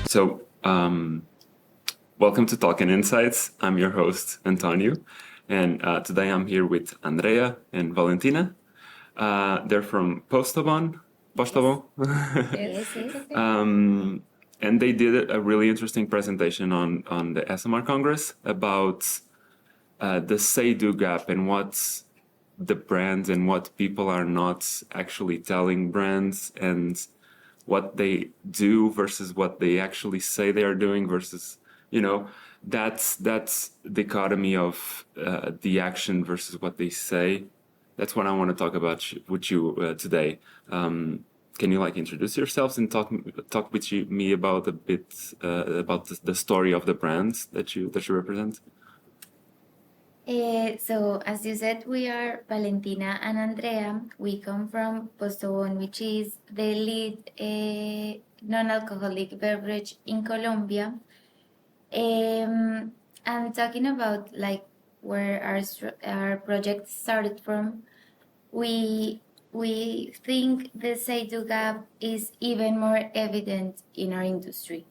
So, welcome to Talking Insights. I'm your host, Antonio, and today I'm here with Andrea and Valentina. They're from Postobón. Postobón. And they did a really interesting presentation on the Esomar Congress about the say-do gap and what's the brands and what people are not actually telling brands, and what they do versus what they actually say they are doing versus, that's dichotomy of the action versus what they say. That's what I want to talk about with you today. Can you introduce yourselves and talk with me about a bit about the story of the brands that you represent? So, as you said, we are Valentina and Andrea. We come from Postobón, which is the lead non-alcoholic beverage in Colombia. And talking about where our project started from, we think the say-do gap is even more evident in our industry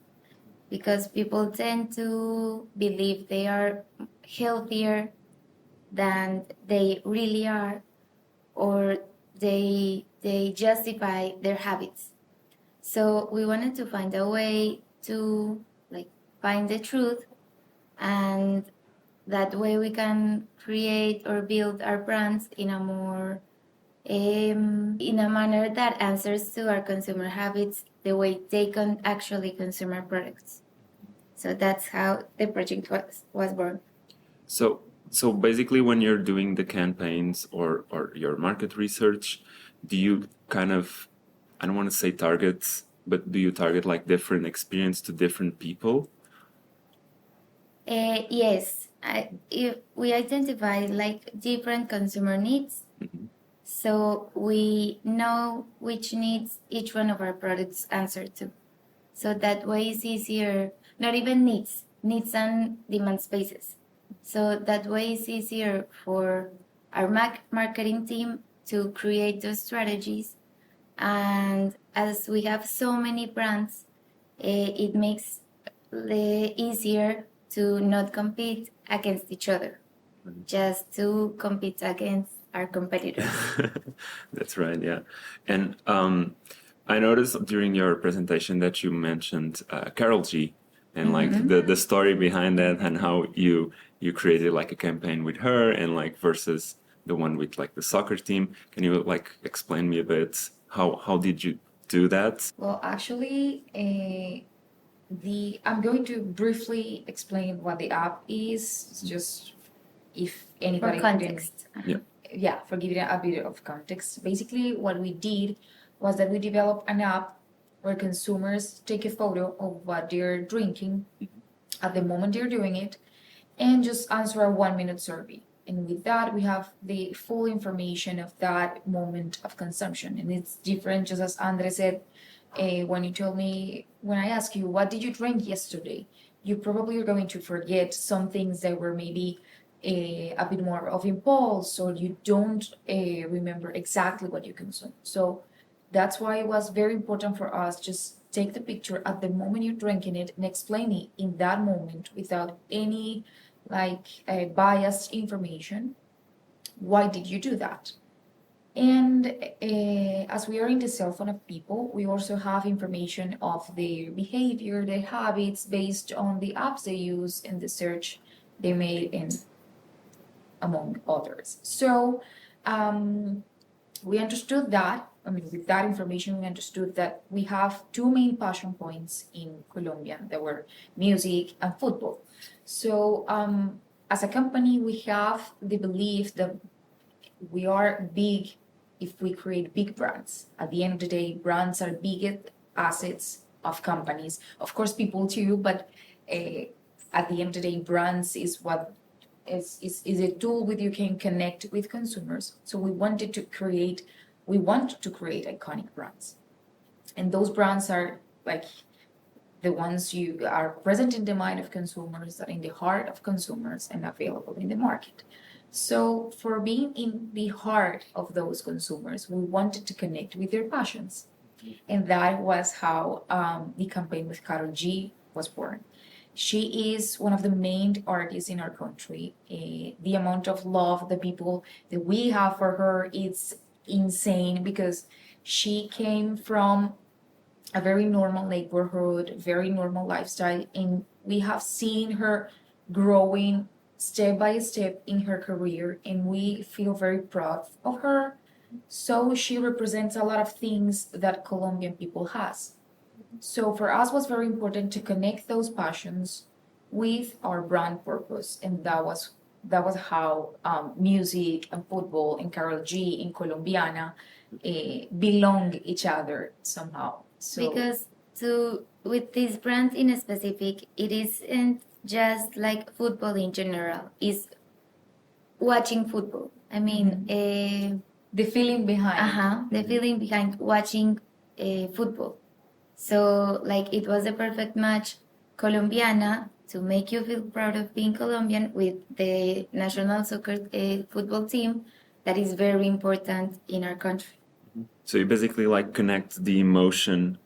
because people tend to believe they are healthier than they really are, or they justify their habits. So we wanted to find a way to find the truth, and that way we can create or build our brands in a more in a manner that answers to our consumer habits the way they can actually consume our products. So that's how the project was born. So basically, when you're doing the campaigns or your market research, do you kind of, I don't want to say targets, but do you target different experience to different people? Yes, if we identify different consumer needs, so we know which needs each one of our products answer to. So that way it's easier, not even needs and demand spaces. So that way it's easier for our marketing team to create those strategies. And as we have so many brands, it makes it easier to not compete against each other, just to compete against our competitors. That's right, yeah. And I noticed during your presentation that you mentioned Carol G and the story behind that, and how you created a campaign with her and versus the one with the soccer team. Can you explain me a bit how did you do that? Well, actually, I'm going to briefly explain what the app is, just if anybody for context. Yeah, for giving a bit of context. Basically, what we did was that we developed an app where consumers take a photo of what they're drinking at the moment they're doing it, and just answer a 1-minute survey. And with that, we have the full information of that moment of consumption. And it's different, just as Andre said, when I ask you, what did you drink yesterday? You probably are going to forget some things that were maybe a bit more of impulse, or you don't remember exactly what you consumed. So that's why it was very important for us just take the picture at the moment you're drinking it and explain it in that moment without any biased information. Why did you do that? And as we are in the cell phone of people, we also have information of their behavior, their habits, based on the apps they use and the search they made, in among others. So we understood that. With that information, we understood that we have two main passion points in Colombia that were music and football. So as a company, we have the belief that we are big if we create big brands. At the end of the day, brands are biggest assets of companies. Of course, people too, but at the end of the day, brands is what is a tool with you can connect with consumers. So we want to create iconic brands. And those brands are the ones you are present in the mind of consumers, that are in the heart of consumers and available in the market. So for being in the heart of those consumers, we wanted to connect with their passions. And that was how the campaign with Karol G was born. She is one of the main artists in our country. The amount of love the people that we have for her is insane because she came from a very normal neighborhood, very normal lifestyle, and we have seen her growing step by step in her career, and we feel very proud of her. So she represents a lot of things that Colombian people has. So for us, was very important to connect those passions with our brand purpose, and that was how music and football and Karol G and Colombiana belong each other somehow. So Because with this brand in a specific, it isn't just like football in general. It's watching football. I mean, the feeling behind. the feeling behind watching football. So like it was a perfect match, Colombiana, to make you feel proud of being Colombian with the national soccer football team that is very important in our country. So you basically like connect the emotion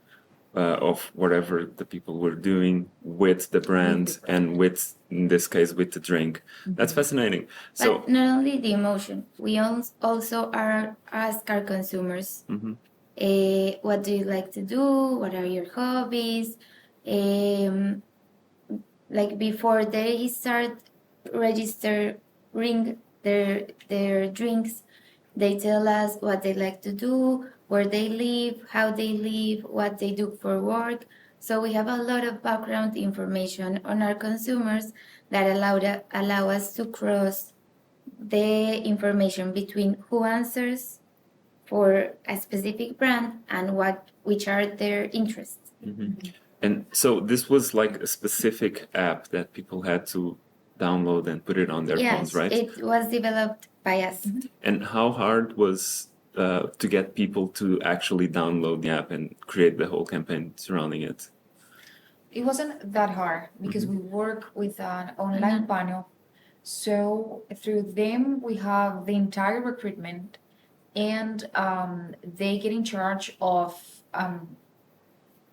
of whatever the people were doing with the brand and with, in this case, with the drink. That's fascinating. So But not only the emotion, we also ask our consumers, what do you like to do? What are your hobbies? Like before they start registering their drinks, they tell us what they like to do, where they live, how they live, what they do for work. So we have a lot of background information on our consumers that allow us to cross the information between who answers for a specific brand and which are their interests. and so this was like a specific app that people had to download and put it on their phones, right? It was developed by us. And how hard was to get people to actually download the app and create the whole campaign surrounding it? It wasn't that hard because we work with an online panel. So through them, we have the entire recruitment, and they get in charge of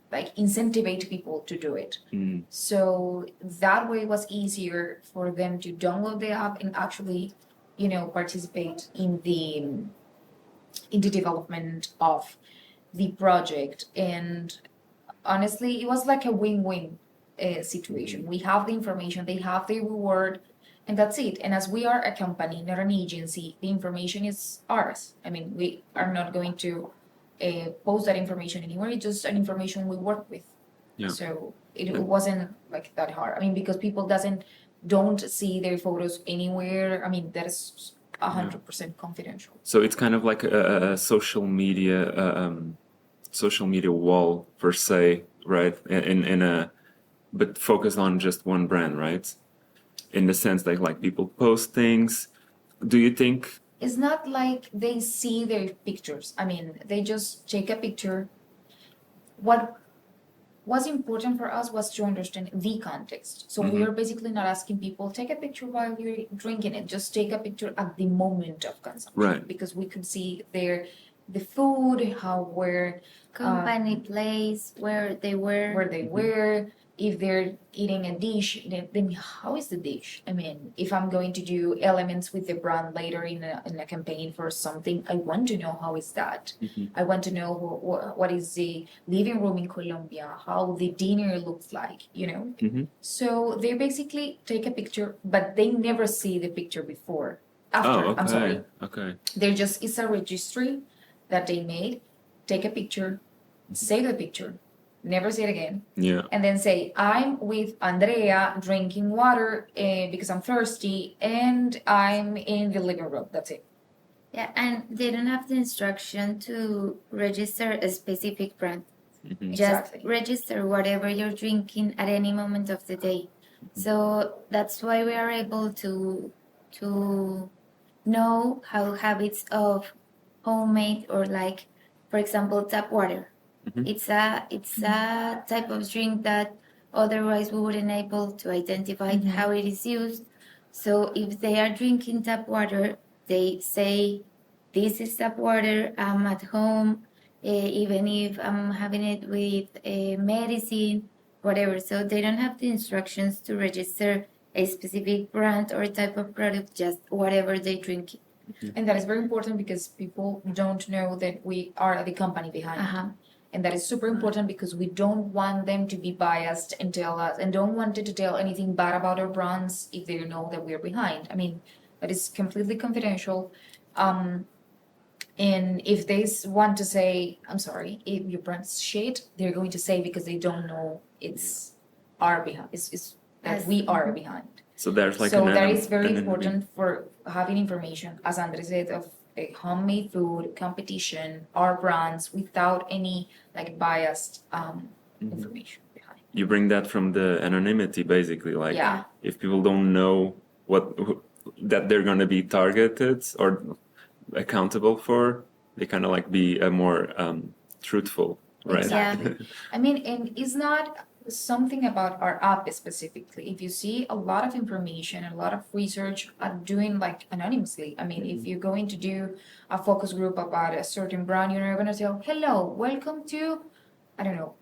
like incentivate people to do it. So that way it was easier for them to download the app and actually, participate in the development of the project. And honestly, it was like a win-win situation. We have the information, they have the reward, and that's it. And as we are a company, not an agency, the information is ours. I mean, we are not going to post that information anywhere. It's just an information we work with. Yeah. So it wasn't like that hard. I mean, because people don't see their photos anywhere. I mean, that is 100% confidential. So it's kind of like a social media wall per se, right? But focused on just one brand, right? In the sense that like people post things. Do you think? It's not like they see their pictures. I mean, they just take a picture. What was important for us was to understand the context. So we are basically not asking people, take a picture while you're drinking it. Just take a picture at the moment of consumption. Right. Because we could see the food, where Company, place, where they were. If they're eating a dish, then how is the dish? I mean, if I'm going to do elements with the brand later in a campaign for something, I want to know how is that. I want to know what is the living room in Colombia, how the dinner looks like, So they basically take a picture, but they never see the picture before. After, Oh, okay. I'm sorry. Okay. It's a registry that they made. Take a picture, save the picture, never see it again. Yeah. And then say, I'm with Andrea drinking water because I'm thirsty and I'm in the living room. That's it. Yeah, and they don't have the instruction to register a specific brand. Just register whatever you're drinking at any moment of the day. So that's why we are able to know how habits of homemade or like, for example, tap water. It's a type of drink that otherwise we wouldn't able to identify how it is used. So if they are drinking tap water, they say, this is tap water, I'm at home, even if I'm having it with medicine, whatever. So they don't have the instructions to register a specific brand or type of product, just whatever they drink. And that is very important because people don't know that we are the company behind. Uh-huh. And that is super important because we don't want them to be biased and tell us, and don't want to tell anything bad about our brands if they know that we're behind. I mean, that is completely confidential. And if they want to say, I'm sorry, if your brand's shit, they're going to say because they don't know it's our behind. It's that we are behind. So there's like So an that is very anonymity. important for having information, as Andrea said, of a homemade food, competition, our brands, without any like biased information behind. You bring that from the anonymity, basically. Like, Yeah. if people don't know that they're going to be targeted or accountable for, they kind of like be more truthful, right? Exactly. I mean, and it's not something about our app specifically. If you see a lot of information, a lot of research are doing like anonymously. I mean, if you're going to do a focus group about a certain brand, you're not going to tell, hello, welcome to, I don't know,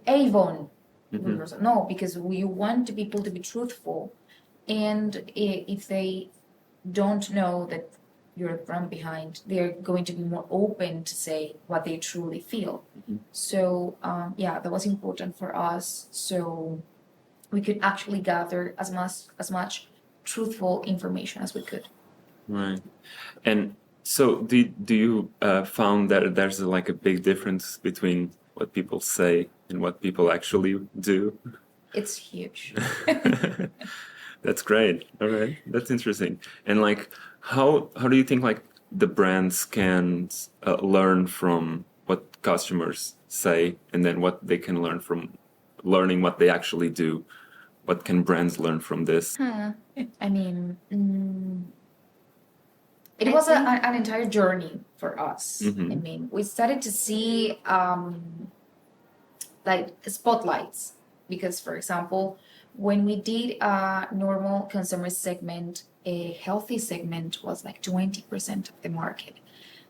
Avon. No, because we want people to be truthful. And if they don't know that you're a brand behind, they're going to be more open to say what they truly feel. So yeah, that was important for us. So we could actually gather as much truthful information as we could. Right. And so do you found that there's like a big difference between what people say and what people actually do? It's huge. That's great. All right, that's interesting. And like, how do you think like the brands can learn from what customers say, and then what they can learn from learning what they actually do? What can brands learn from this? I mean, it was an entire journey for us. I mean, we started to see like spotlights because, for example, when we did a normal consumer segment, a healthy segment was like 20% of the market.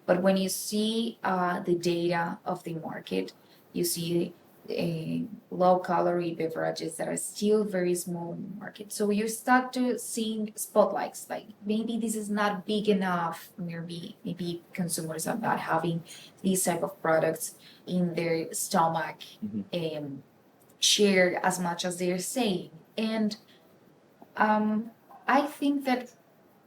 But when you see the data of the market, you see low-calorie beverages that are still very small in the market. So you start to seeing spotlights, like maybe this is not big enough. Maybe consumers are not having these type of products in their stomach shared as much as they're saying. And I think that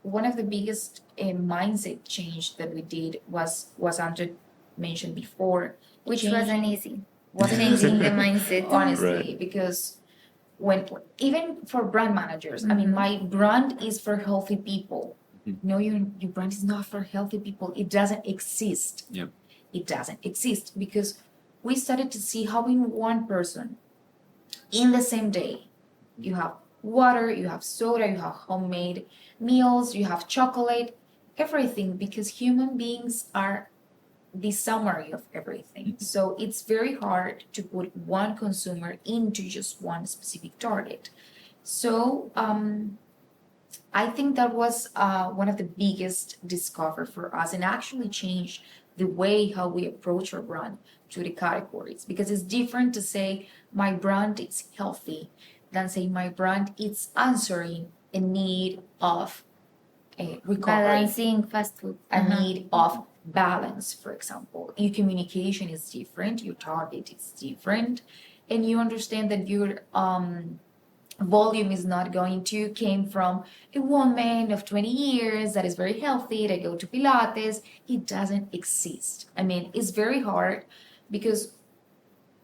one of the biggest mindset change that we did was Andrea mentioned before, Which changing- wasn't easy. wasn't Changing easy, the mindset. honestly, Right. because when even for brand managers, I mean, my brand is for healthy people. No, your brand is not for healthy people. It doesn't exist. Yeah. It doesn't exist because we started to see how in one person, in the same day, you have water, you have soda, you have homemade meals, you have chocolate, everything, because human beings are the summary of everything. So it's very hard to put one consumer into just one specific target. So I think that was one of the biggest discover for us, and actually changed the way how we approach our brand to the categories, because it's different to say my brand is healthy than say my brand is answering a need of recovery, Balancing fast food. a need of balance, for example. Your communication is different, your target is different, and you understand that your volume is not going to came from a woman of 20 years that is very healthy, that go to Pilates. It doesn't exist. I mean, it's very hard because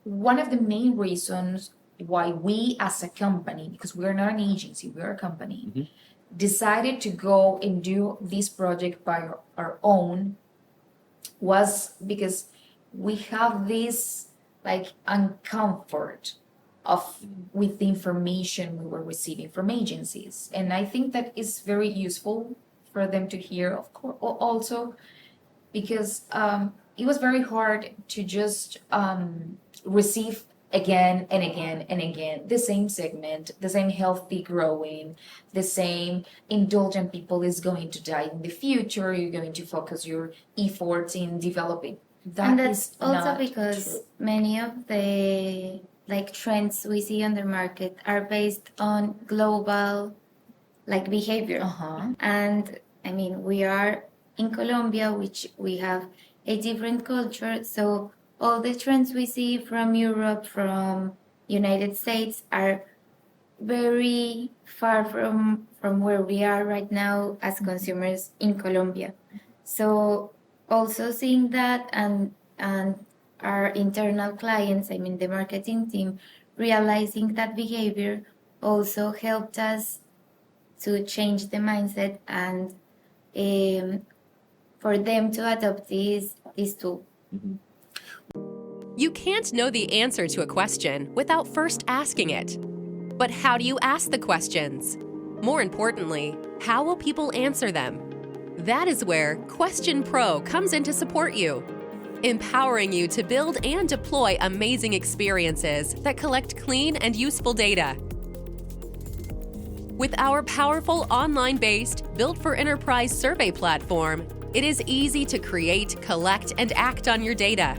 one of the main reasons why we as a company, because we're not an agency, we're a company, decided to go and do this project by our own was because we have this like uncomfort of with the information we were receiving from agencies, and I think that is very useful for them to hear, of course, also because it was very hard to just receive again and again and again the same segment, the same healthy growing, the same indulgent people is going to die in the future. You're going to focus your efforts in developing And that's is also not because true. many of the like trends we see on the market are based on global like behavior. Uh-huh. And I mean, we are in Colombia, which we have a different culture. So all the trends we see from Europe, from United States are very far from where we are right now as consumers in Colombia. So also seeing that and our internal clients, I mean the marketing team, realizing that behavior also helped us to change the mindset and for them to adopt this tool. You can't know the answer to a question without first asking it. But how do you ask the questions? More importantly, how will people answer them? That is where Question Pro comes in to support you, empowering you to build and deploy amazing experiences that collect clean and useful data. With our powerful online-based, built-for-enterprise survey platform, it is easy to create, collect, and act on your data.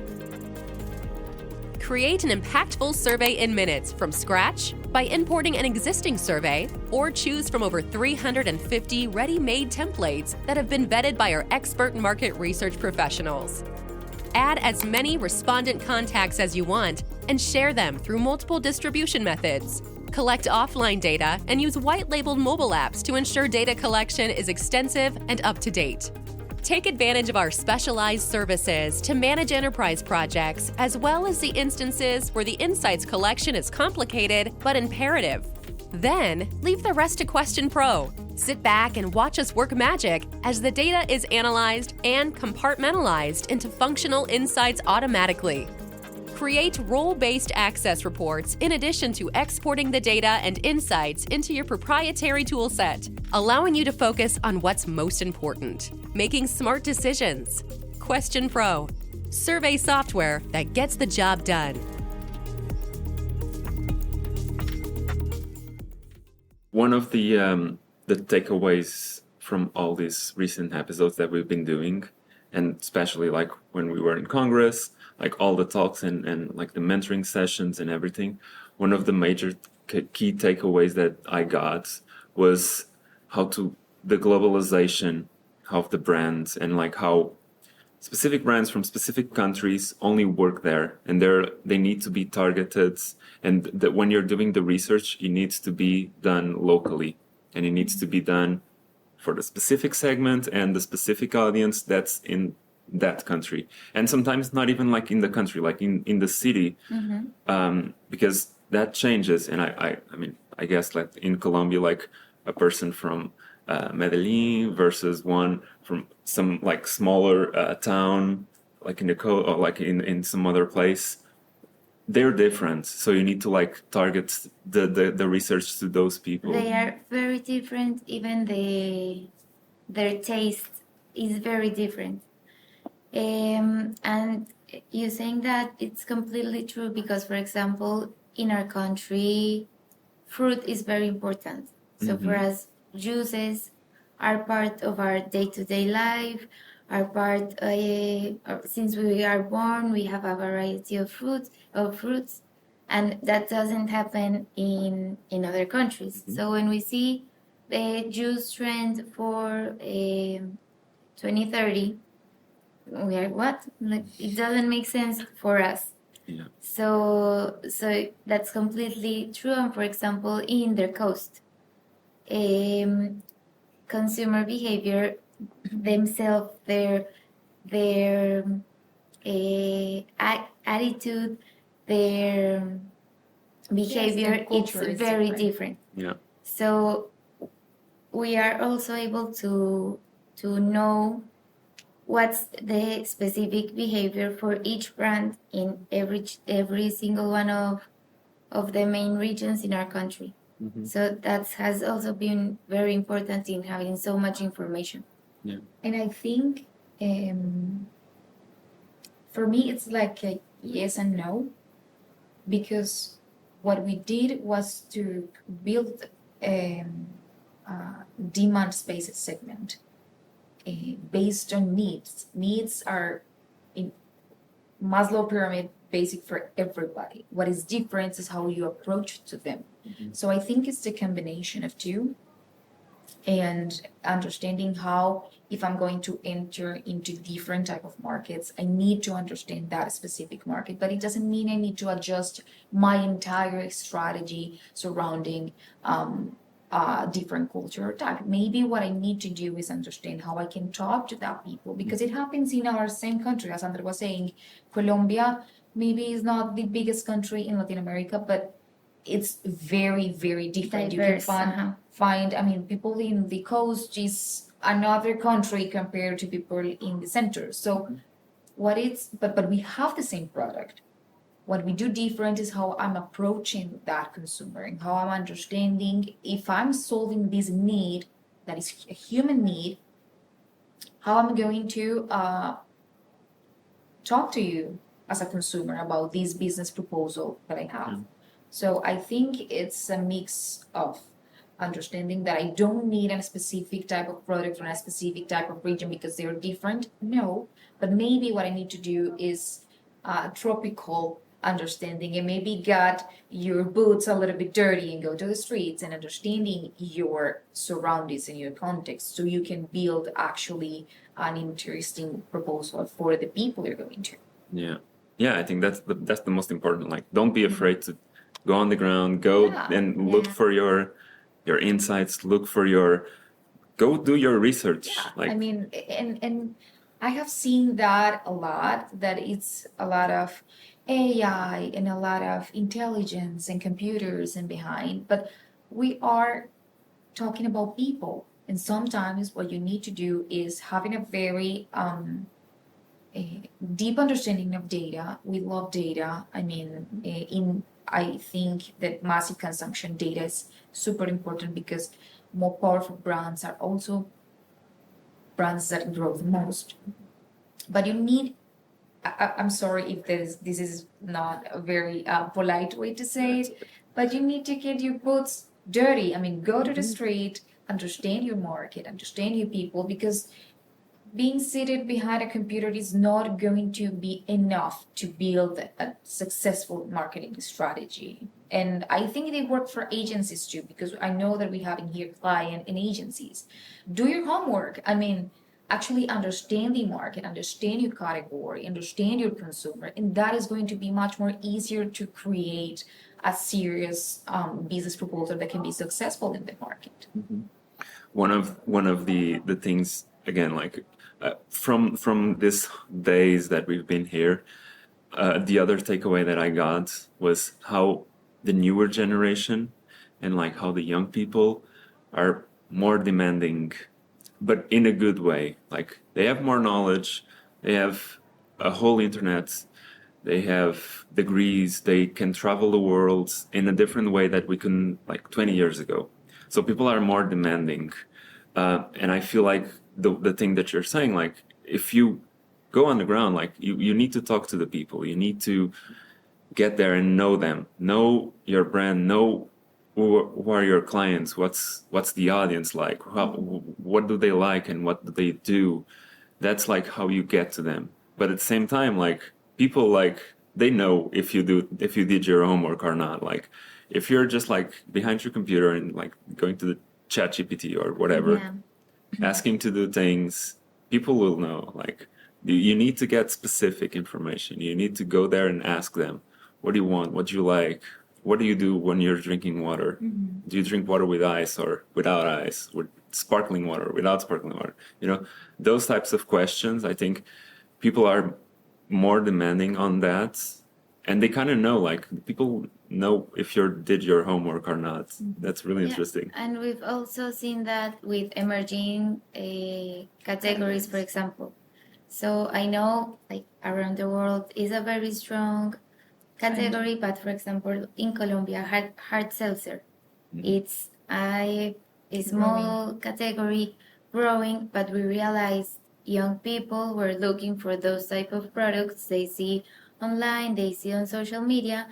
Create an impactful survey in minutes from scratch by importing an existing survey, or choose from over 350 ready-made templates that have been vetted by our expert market research professionals. Add as many respondent contacts as you want and share them through multiple distribution methods. Collect offline data and use white-labeled mobile apps to ensure data collection is extensive and up-to-date. Take advantage of our specialized services to manage enterprise projects, as well as the instances where the insights collection is complicated but imperative. Then, leave the rest to Question Pro. Sit back and watch us work magic as the data is analyzed and compartmentalized into functional insights automatically. Create role-based access reports in addition to exporting the data and insights into your proprietary toolset, allowing you to focus on what's most important, making smart decisions. Question Pro, survey software that gets the job done. One of the takeaways from all these recent episodes that we've been doing, and especially like when we were in Congress, like all the talks and like the mentoring sessions and everything, one of the major key takeaways that I got was the globalization of the brands, and like how specific brands from specific countries only work there, and they need to be targeted, and that when you're doing the research, it needs to be done locally, and it needs to be done for the specific segment and the specific audience that's in that country, and sometimes not even like in the country, like in the city, because that changes. And I mean, I guess like in Colombia, like a person from Medellin versus one from some like smaller town, like in the or like in some other place, they're different. So you need to like target the research to those people. They are very different. Even their taste is very different. And you saying that it's completely true, because, for example, in our country, fruit is very important. So for us, juices are part of our day-to-day life, are part, since we are born, we have a variety of fruits, and that doesn't happen in other countries. So when we see the juice trend for 2030, we are what? Like, it doesn't make sense for us. Yeah. So that's completely true. And for example, in their coast, consumer behavior themselves, their attitude, their behavior, their culture it's is very different. Yeah. So we are also able to know what's the specific behavior for each brand in every single one of the main regions in our country. So that has also been very important in having so much information. Yeah. And I think for me, it's like a yes and no, because what we did was to build a demand-based segment based on needs. Needs are Maslow pyramid basic for everybody. What is different is how you approach to them. So I think it's the combination of two, and understanding how, if I'm going to enter into different type of markets, I need to understand that specific market, but it doesn't mean I need to adjust my entire strategy surrounding different culture type. Maybe what I need to do is understand how I can talk to that people, because it happens in our same country. As Andrea was saying, Colombia maybe is not the biggest country in Latin America, but it's very, very different. Diverse, You can find, I mean, people in the coast is another country compared to people in the center. So but we have the same product. What we do different is how I'm approaching that consumer and how I'm understanding if I'm solving this need that is a human need, how I'm going to talk to you as a consumer about this business proposal that I have. So I think it's a mix of understanding that I don't need a specific type of product from a specific type of region because they're different. No, but maybe what I need to do is tropical understanding, and maybe get your boots a little bit dirty and go to the streets, and understanding your surroundings and your context, so you can build actually an interesting proposal for the people you're going to. Yeah, I think that's the most important. Like, don't be afraid to go on the ground, go and look for your insights, go do your research. Like, I mean, and I have seen that a lot, that it's a lot of AI and a lot of intelligence and computers and behind, but we are talking about people. And sometimes what you need to do is having a very a deep understanding of data. We love data. I mean, I think that massive consumption data is super important, because more powerful brands are also brands that grow the most. But you need, I'm sorry if this is not a very polite way to say it, but you need to get your boots dirty. I mean, go to the street, understand your market, understand your people, because being seated behind a computer is not going to be enough to build a successful marketing strategy. And I think they work for agencies too, because I know that we have in here client and agencies. Do your homework. I mean, actually understand the market, understand your category, understand your consumer, and that is going to be much more easier to create a serious business proposal that can be successful in the market. One of the things, again, like from these days that we've been here, the other takeaway that I got was how the newer generation and like how the young people are more demanding, but in a good way. Like, they have more knowledge, they have a whole internet, they have degrees, they can travel the world in a different way that we can, like, 20 years ago. So people are more demanding. And I feel like the thing that you're saying, like, if you go on the ground, like, you need to talk to the people, you need to get there and know them, know your brand, know who are your clients, what's the audience like, what do they like and what do they do. That's like how you get to them. But at the same time, like, people, like, they know if you did your homework or not. Like, if you're just like behind your computer and like going to the chat GPT or whatever, asking to do things, people will know. Like, you need to get specific information. You need to go there and ask them, what do you want? What do you like? What do you do when you're drinking water? Do you drink water with ice or without ice? With sparkling water, without sparkling water? You know, those types of questions. I think people are more demanding on that, and they kind of know, like, people know if you did your homework or not. That's really interesting. And we've also seen that with emerging categories, for example. So I know, like, around the world is a very strong category, but for example, in Colombia, hard seltzer, it's a small category growing, but we realized young people were looking for those type of products they see online, they see on social media.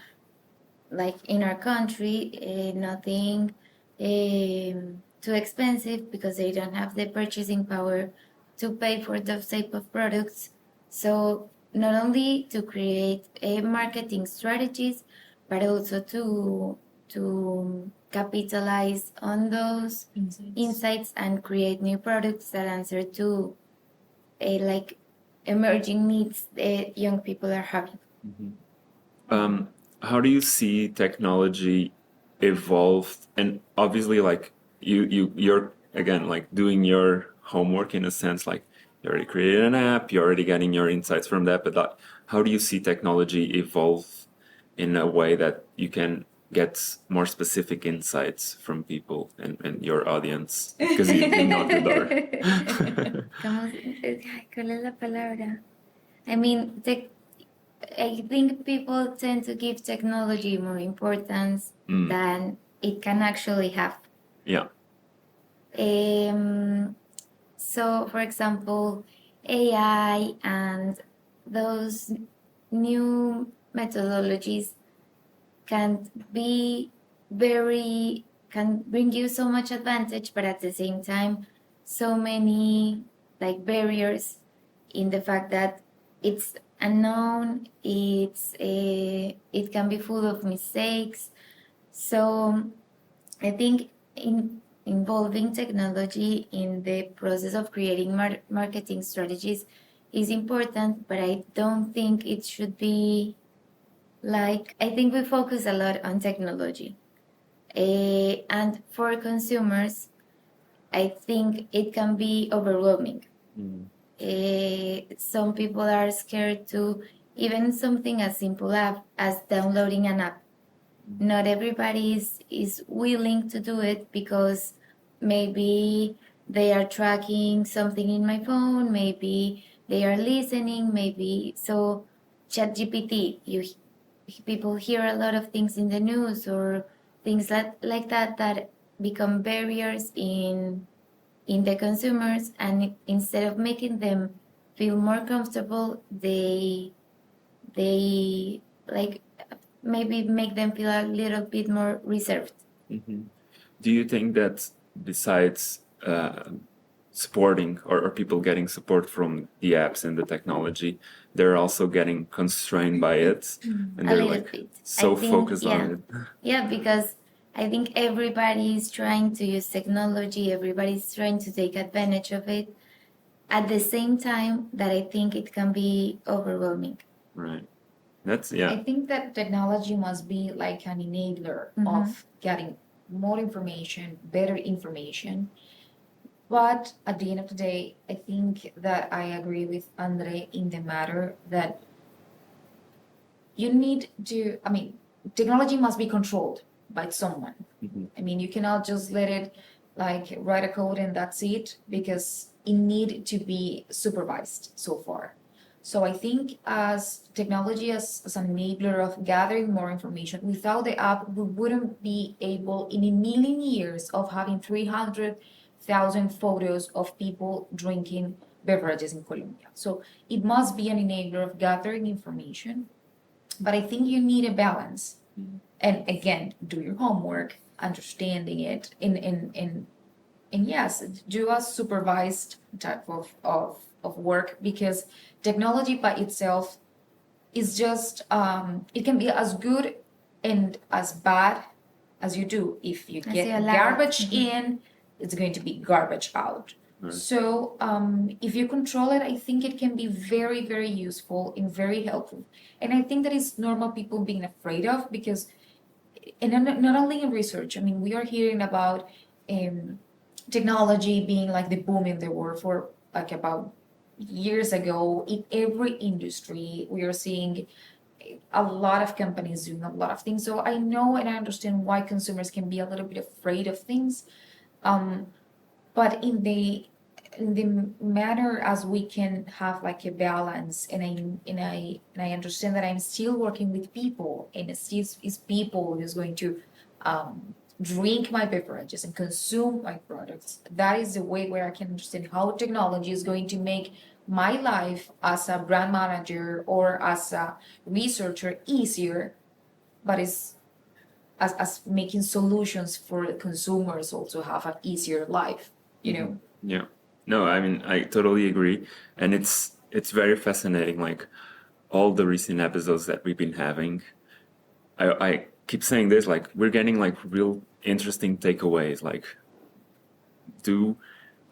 Like in our country, nothing too expensive, because they don't have the purchasing power to pay for those type of products. So not only to create marketing strategies, but also to capitalize on those insights and create new products that answer to like emerging needs that young people are having. How do you see technology evolve? And obviously, like you're again like doing your homework in a sense, like you already created an app, you're already getting your insights from that. But like, how do you see technology evolve in a way that you can get more specific insights from people and your audience? Because you know the door. ¿Cuál es la palabra? I mean, I think people tend to give technology more importance than it can actually have. Yeah. So, for example, AI and those new methodologies can bring you so much advantage, but at the same time, so many like barriers in the fact that it's unknown, it can be full of mistakes. So I think involving technology in the process of creating marketing strategies is important, but I don't think it should be like, I think we focus a lot on technology. And for consumers, I think it can be overwhelming. Some people are scared to even something as simple as downloading an app. Not everybody is willing to do it because maybe they are tracking something in my phone, maybe they are listening, maybe so ChatGPT, people hear a lot of things in the news or things like that become barriers in the consumers, and instead of making them feel more comfortable, they like maybe make them feel a little bit more reserved. Do you think that besides supporting or people getting support from the apps and the technology, they're also getting constrained by it, and A they're little like bit. so I think, focused yeah. on it? Yeah, because I think everybody is trying to use technology, everybody's trying to take advantage of it at the same time that I think it can be overwhelming. Right. That's I think that technology must be like an enabler of getting more information, better information. But at the end of the day, I think that I agree with Andre in the matter that you need to, I mean, technology must be controlled by someone. I mean, you cannot just let it like write a code and that's it, because it need to be supervised so far. So I think as technology as an enabler of gathering more information, without the app, we wouldn't be able in a million years of having 300,000 photos of people drinking beverages in Colombia. So it must be an enabler of gathering information, but I think you need a balance. And again, do your homework, understanding it, and yes, do a supervised type of work, because technology by itself is just it can be as good and as bad as you do. If you get garbage in, it's going to be garbage out. Right. So if you control it, I think it can be very, very useful and very helpful. And I think that is normal people being afraid of, because and not only in research, I mean, we are hearing about technology being like the boom in the world for like about years ago. In every industry, we are seeing a lot of companies doing a lot of things. So I know and I understand why consumers can be a little bit afraid of things. But in the manner as we can have like a balance, and I understand that I'm still working with people, and it still is people who's going to drink my beverages and consume my products. That is the way where I can understand how technology is going to make my life as a brand manager or as a researcher easier, but it's as making solutions for consumers also have an easier life, you know? Yeah. No, I mean, I totally agree. And it's very fascinating. Like all the recent episodes that we've been having, I keep saying this, like, we're getting like real interesting takeaways, like do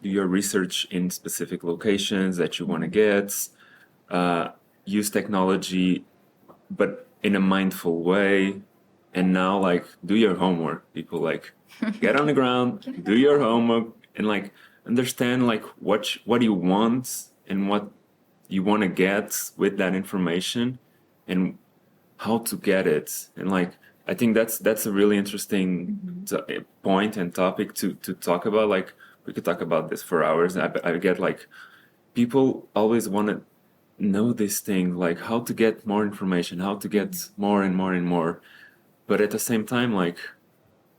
your research in specific locations that you want to get, use technology, but in a mindful way. And now, like, do your homework, people, like, get on the ground, do your homework, and like understand like what you want and what you want to get with that information and how to get it. And like, I think that's a really interesting point and topic to talk about. Like, we could talk about this for hours. I get like, people always want to know this thing, like how to get more information, how to get more and more and more. But at the same time, like,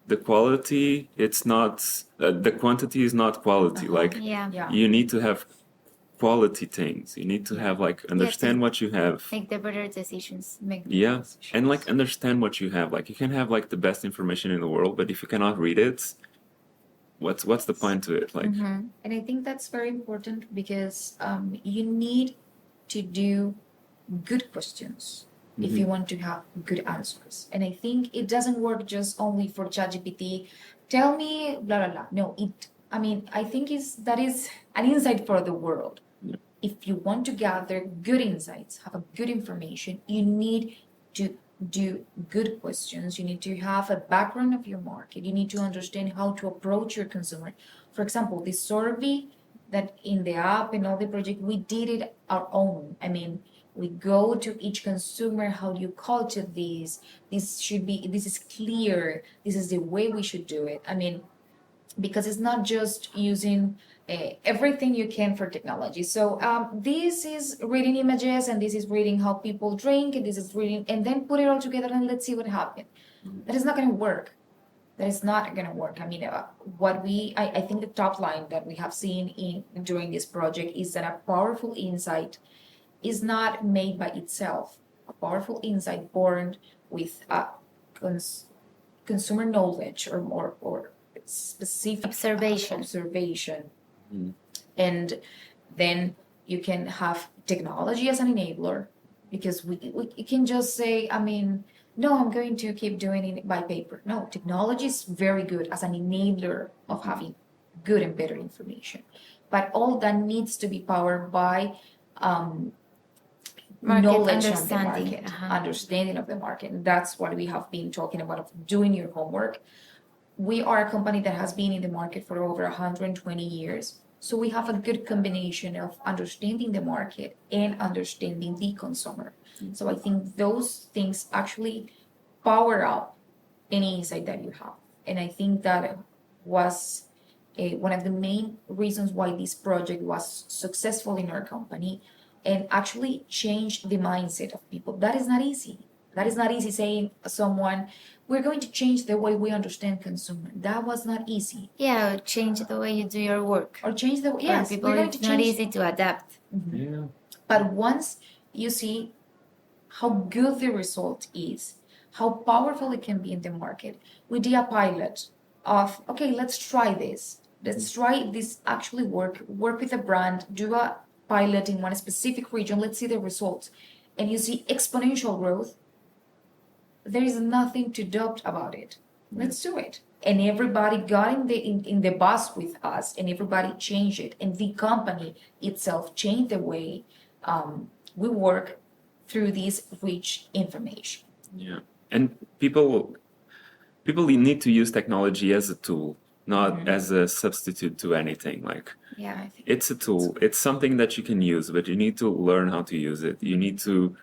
the quality, it's not, the quantity is not quality. Like, Yeah. you need to have quality things. You need to have, like, understand what you have. Make the better decisions. Yeah, and like understand what you have. Like, you can have like the best information in the world, but if you cannot read it, what's the point to it? Like, And I think that's very important because you need to do good questions if you want to have good answers. And I think it doesn't work just only for ChatGPT. Tell me blah blah blah. No, I think that is an insight for the world. Yeah. If you want to gather good insights, have a good information, you need to do good questions. You need to have a background of your market. You need to understand how to approach your consumer. For example, this survey that in the app and all the project, we did it our own. I mean, we go to each consumer, how do you culture this? This is clear. This is the way we should do it. I mean, because it's not just using everything you can for technology. So this is reading images, and this is reading how people drink, and this is reading, and then put it all together and let's see what happened. That is not going to work. That is not going to work. I mean, I think the top line that we have seen during this project is that a powerful insight is not made by itself. A powerful insight born with consumer knowledge or specific observation. And then you can have technology as an enabler, because we can just say, I mean, no, I'm going to keep doing it by paper. No, technology is very good as an enabler of having good and better information, but all that needs to be powered by knowledge of the market, understanding of the market. And that's what we have been talking about, of doing your homework. We are a company that has been in the market for over 120 years. So we have a good combination of understanding the market and understanding the consumer. So I think those things actually power up any insight that you have. And I think that was one of the main reasons why this project was successful in our company, and actually change the mindset of people. That is not easy. That is not easy saying someone, we're going to change the way we understand consumer. That was not easy. Yeah, change the way you do your work. Or change the way, yes, people, it's not easy to adapt. yeah. But once you see how good the result is, how powerful it can be in the market, we did a pilot of, okay, let's try this. Let's try this actually work with a brand, do a pilot in one specific region, let's see the results. And you see exponential growth. There is nothing to doubt about it. Let's do it. And everybody got in the bus with us, and everybody changed it. And the company itself changed the way we work through this rich information. Yeah, and people need to use technology as a tool, not as a substitute to anything. Like, Yeah, I think it's a tool. It's something that you can use, but you need to learn how to use it. You need to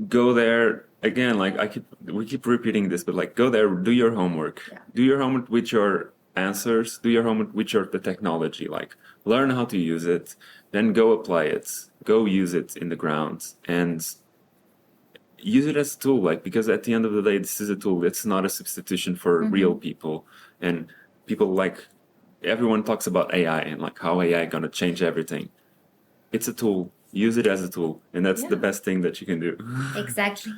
go there again. Like, we keep repeating this, but like, go there, do your homework. Yeah. Do your homework with your answers. Do your homework with the technology. Like, learn how to use it, then go apply it. Go use it in the ground and use it as a tool. Like, because at the end of the day, this is a tool. It's not a substitution for real people. And people, like, everyone talks about AI and like how AI gonna change everything. It's a tool. Use it as a tool, and that's the best thing that you can do. exactly.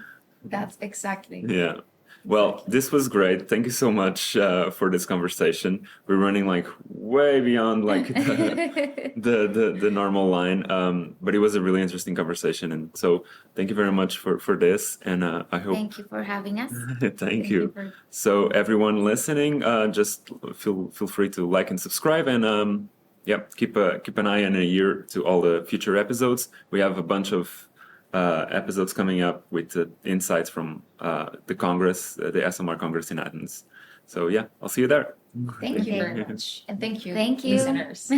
That's exactly. Yeah. Well, this was great. Thank you so much for this conversation. We're running like way beyond like the normal line, but it was a really interesting conversation. And so thank you very much for this. And I hope. Thank you for having us. Thank you. So everyone listening, just feel free to like and subscribe, and keep an eye and an ear to all the future episodes. We have a bunch of episodes coming up with insights from the Congress, the Esomar Congress in Athens. So yeah, I'll see you there. Thank you very much. And thank you, Thank you. listeners.